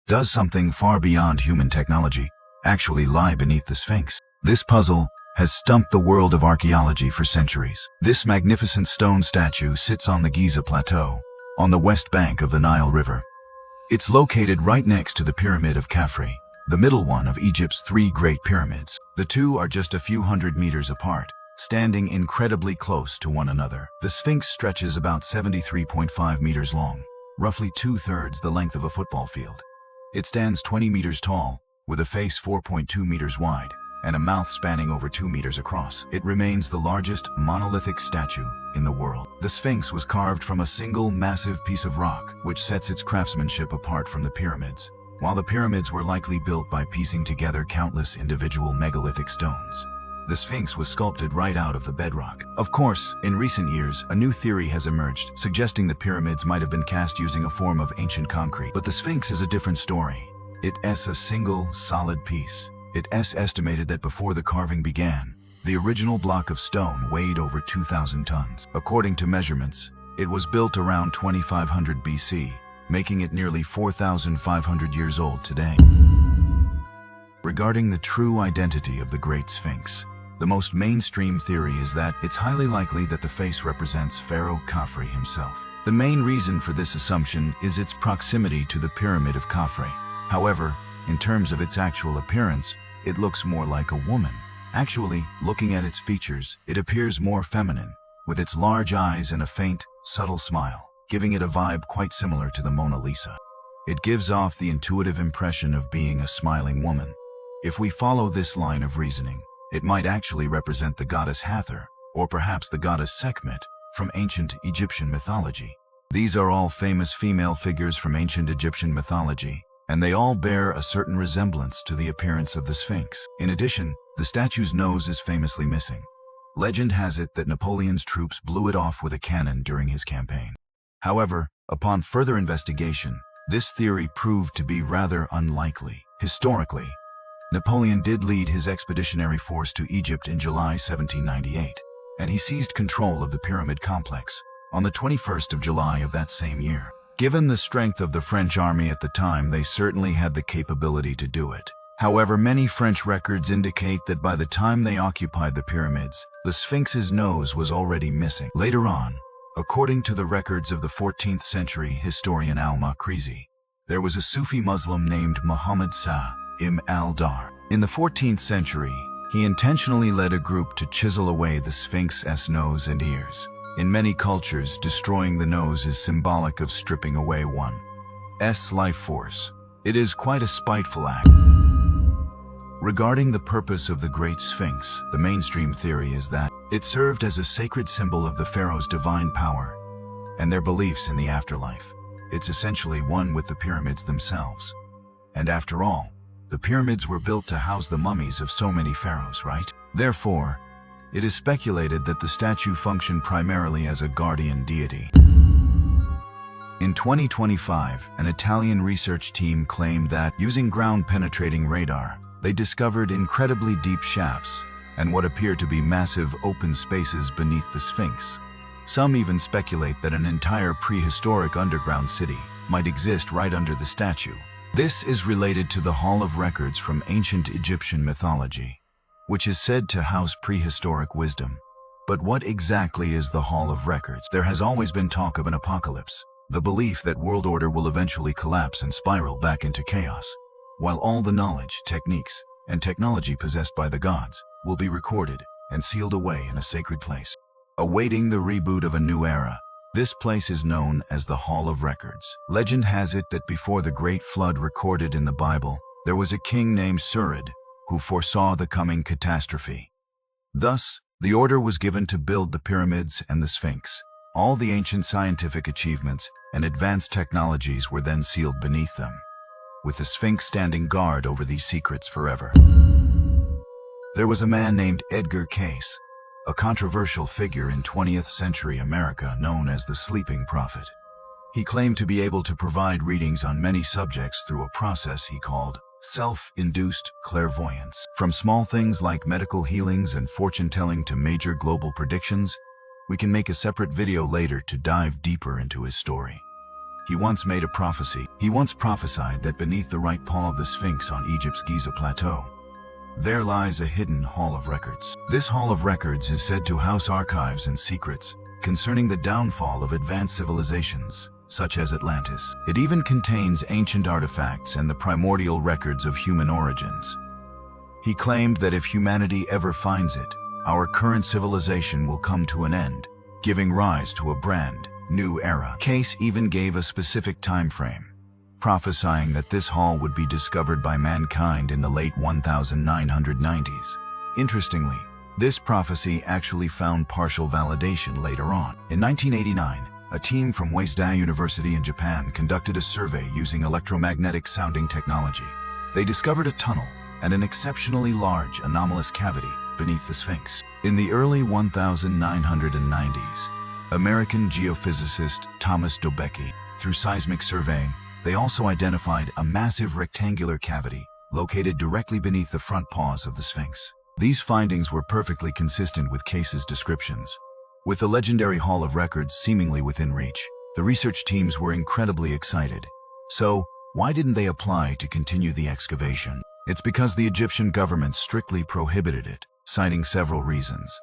Does something far beyond human technology actually lie beneath the Sphinx? This puzzle has stumped the world of archaeology for centuries. This magnificent stone statue sits on the Giza Plateau, on the west bank of the Nile River. It's located right next to the Pyramid of Khafre, the middle one of Egypt's three great pyramids. The two are just a few hundred meters apart, standing incredibly close to one another. The Sphinx stretches about 73.5 meters long, roughly 2/3 the length of a football field. It stands 20 meters tall, with a face 4.2 meters wide, and a mouth spanning over 2 meters across. It remains the largest monolithic statue in the world. The Sphinx was carved from a single massive piece of rock, which sets its craftsmanship apart from the pyramids, while the pyramids were likely built by piecing together countless individual megalithic stones. The Sphinx was sculpted right out of the bedrock. Of course, in recent years, a new theory has emerged, suggesting the pyramids might have been cast using a form of ancient concrete. But the Sphinx is a different story. It's a single, solid piece. It's estimated that before the carving began, the original block of stone weighed over 2,000 tons. According to measurements, it was built around 2500 BC, making it nearly 4,500 years old today. Regarding the true identity of the Great Sphinx, the most mainstream theory is that it's highly likely that the face represents Pharaoh Khafre himself. The main reason for this assumption is its proximity to the Pyramid of Khafre. However, in terms of its actual appearance, it looks more like a woman. Actually, looking at its features, it appears more feminine, with its large eyes and a faint, subtle smile, giving it a vibe quite similar to the Mona Lisa. It gives off the intuitive impression of being a smiling woman. If we follow this line of reasoning, it might actually represent the goddess Hathor, or perhaps the goddess Sekhmet, from ancient Egyptian mythology. These are all famous female figures from ancient Egyptian mythology, and they all bear a certain resemblance to the appearance of the Sphinx. In addition, the statue's nose is famously missing. Legend has it that Napoleon's troops blew it off with a cannon during his campaign. However, upon further investigation, this theory proved to be rather unlikely. Historically, Napoleon did lead his expeditionary force to Egypt in July 1798, and he seized control of the pyramid complex on the 21st of July of that same year. Given the strength of the French army at the time, they certainly had the capability to do it. However, many French records indicate that by the time they occupied the pyramids, the Sphinx's nose was already missing. Later on, according to the records of the 14th century historian al-Makrizi, there was a Sufi Muslim named Muhammad Ibn al-Dar. In the 14th century, he intentionally led a group to chisel away the Sphinx's nose and ears. In many cultures, destroying the nose is symbolic of stripping away one's life force. It is quite a spiteful act. Regarding the purpose of the Great Sphinx, the mainstream theory is that it served as a sacred symbol of the pharaoh's divine power and their beliefs in the afterlife. It's essentially one with the pyramids themselves. And after all, the pyramids were built to house the mummies of so many pharaohs, right? Therefore, it is speculated that the statue functioned primarily as a guardian deity. In 2025, an Italian research team claimed that, using ground-penetrating radar, they discovered incredibly deep shafts and what appear to be massive open spaces beneath the Sphinx. Some even speculate that an entire prehistoric underground city might exist right under the statue. This is related to the Hall of Records from ancient Egyptian mythology, which is said to house prehistoric wisdom. But what exactly is the Hall of Records? There has always been talk of an apocalypse, the belief that world order will eventually collapse and spiral back into chaos, while all the knowledge, techniques, and technology possessed by the gods will be recorded and sealed away in a sacred place, awaiting the reboot of a new era. This place is known as the Hall of Records. Legend has it that before the Great Flood recorded in the Bible, there was a king named Surid who foresaw the coming catastrophe. Thus, the order was given to build the pyramids and the Sphinx. All the ancient scientific achievements and advanced technologies were then sealed beneath them, with the Sphinx standing guard over these secrets forever. There was a man named Edgar Cayce, a controversial figure in 20th century America known as the Sleeping Prophet. He claimed to be able to provide readings on many subjects through a process he called self-induced clairvoyance. From small things like medical healings and fortune-telling to major global predictions, we can make a separate video later to dive deeper into his story. He once made a prophecy. He once prophesied that beneath the right paw of the Sphinx on Egypt's Giza Plateau, there lies a hidden hall of records. This hall of records is said to house archives and secrets concerning the downfall of advanced civilizations, such as Atlantis. It even contains ancient artifacts and the primordial records of human origins. He claimed that if humanity ever finds it, our current civilization will come to an end, giving rise to a brand new era. Case even gave a specific time frame, prophesying that this hall would be discovered by mankind in the late 1990s. Interestingly, this prophecy actually found partial validation later on. In 1989, a team from Waseda University in Japan conducted a survey using electromagnetic sounding technology. They discovered a tunnel and an exceptionally large anomalous cavity beneath the Sphinx. In the early 1990s, American geophysicist Thomas Dobecki, through seismic surveying, they also identified a massive rectangular cavity located directly beneath the front paws of the Sphinx. These findings were perfectly consistent with Case's descriptions. With the legendary Hall of Records seemingly within reach, the research teams were incredibly excited. So, why didn't they apply to continue the excavation? It's because the Egyptian government strictly prohibited it, citing several reasons.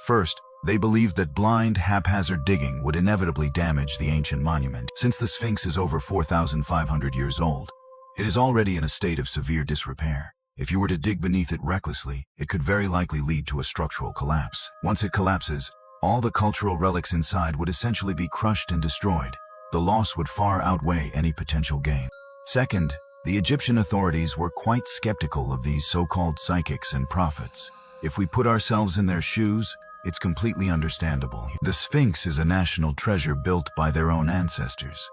First, they believed that blind, haphazard digging would inevitably damage the ancient monument. Since the Sphinx is over 4,500 years old, it is already in a state of severe disrepair. If you were to dig beneath it recklessly, it could very likely lead to a structural collapse. Once it collapses, all the cultural relics inside would essentially be crushed and destroyed. The loss would far outweigh any potential gain. Second, the Egyptian authorities were quite skeptical of these so-called psychics and prophets. If we put ourselves in their shoes, it's completely understandable. The Sphinx is a national treasure built by their own ancestors.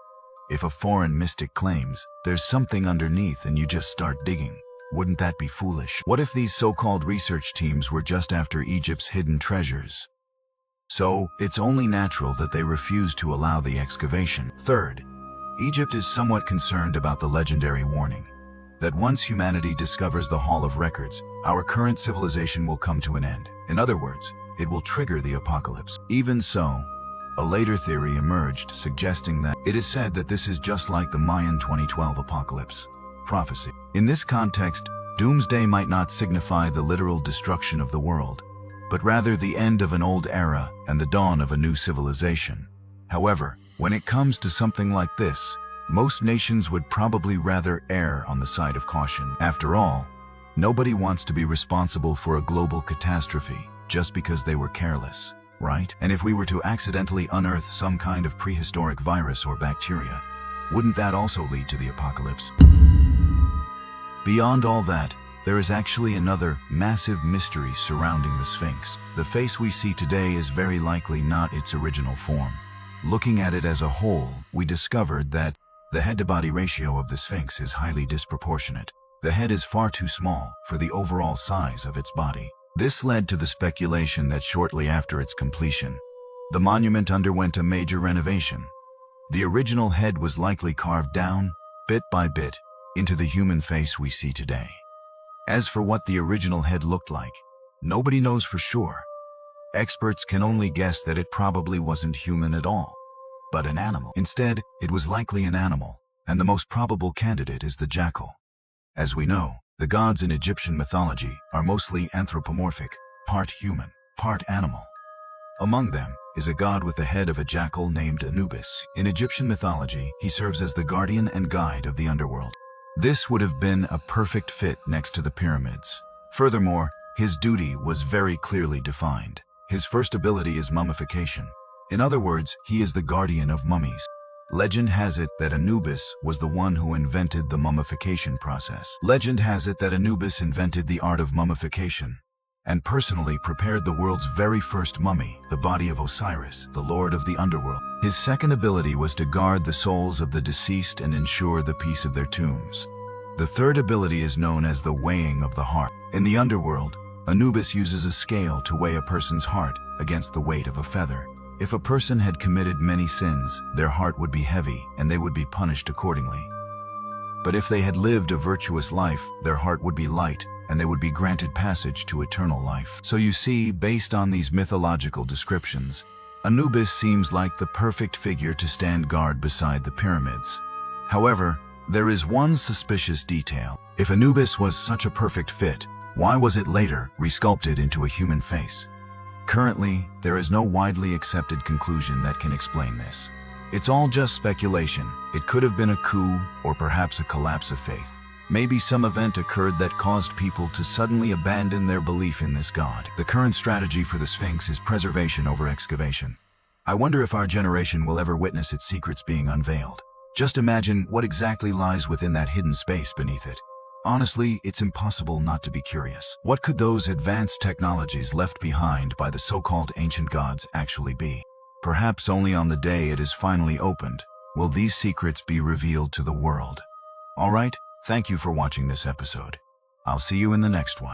If a foreign mystic claims there's something underneath and you just start digging, wouldn't that be foolish? What if these so-called research teams were just after Egypt's hidden treasures? So, it's only natural that they refuse to allow the excavation. Third, Egypt is somewhat concerned about the legendary warning that once humanity discovers the Hall of Records, our current civilization will come to an end. In other words, it will trigger the apocalypse. Even so, a later theory emerged suggesting that it is said that this is just like the Mayan 2012 apocalypse prophecy. In this context, doomsday might not signify the literal destruction of the world, but rather the end of an old era and the dawn of a new civilization. However, when it comes to something like this, most nations would probably rather err on the side of caution. After all, nobody wants to be responsible for a global catastrophe just because they were careless, right? And if we were to accidentally unearth some kind of prehistoric virus or bacteria, wouldn't that also lead to the apocalypse? Beyond all that, there is actually another massive mystery surrounding the Sphinx. The face we see today is very likely not its original form. Looking at it as a whole, we discovered that the head-to-body ratio of the Sphinx is highly disproportionate. The head is far too small for the overall size of its body. This led to the speculation that shortly after its completion, the monument underwent a major renovation. The original head was likely carved down, bit by bit, into the human face we see today. As for what the original head looked like, nobody knows for sure. Experts can only guess that it probably wasn't human at all, but an animal. Instead, it was likely an animal, and the most probable candidate is the jackal. As we know, the gods in Egyptian mythology are mostly anthropomorphic, part human, part animal. Among them is a god with the head of a jackal named Anubis. In Egyptian mythology, he serves as the guardian and guide of the underworld. This would have been a perfect fit next to the pyramids. Furthermore, his duty was very clearly defined. His first ability is mummification. In other words, he is the guardian of mummies. Legend has it that Anubis was the one who invented the mummification process. Legend has it that Anubis invented the art of mummification and personally prepared the world's very first mummy, the body of Osiris, the lord of the underworld. His second ability was to guard the souls of the deceased and ensure the peace of their tombs. The third ability is known as the weighing of the heart. In the underworld, Anubis uses a scale to weigh a person's heart against the weight of a feather. If a person had committed many sins, their heart would be heavy and they would be punished accordingly. But if they had lived a virtuous life, their heart would be light and they would be granted passage to eternal life. So you see, based on these mythological descriptions, Anubis seems like the perfect figure to stand guard beside the pyramids. However, there is one suspicious detail. If Anubis was such a perfect fit, why was it later resculpted into a human face? Currently, there is no widely accepted conclusion that can explain this. It's all just speculation. It could have been a coup, or perhaps a collapse of faith. Maybe some event occurred that caused people to suddenly abandon their belief in this god. The current strategy for the Sphinx is preservation over excavation. I wonder if our generation will ever witness its secrets being unveiled. Just imagine what exactly lies within that hidden space beneath it. Honestly, it's impossible not to be curious. What could those advanced technologies left behind by the so-called ancient gods actually be? Perhaps only on the day it is finally opened will these secrets be revealed to the world. Alright, thank you for watching this episode. I'll see you in the next one.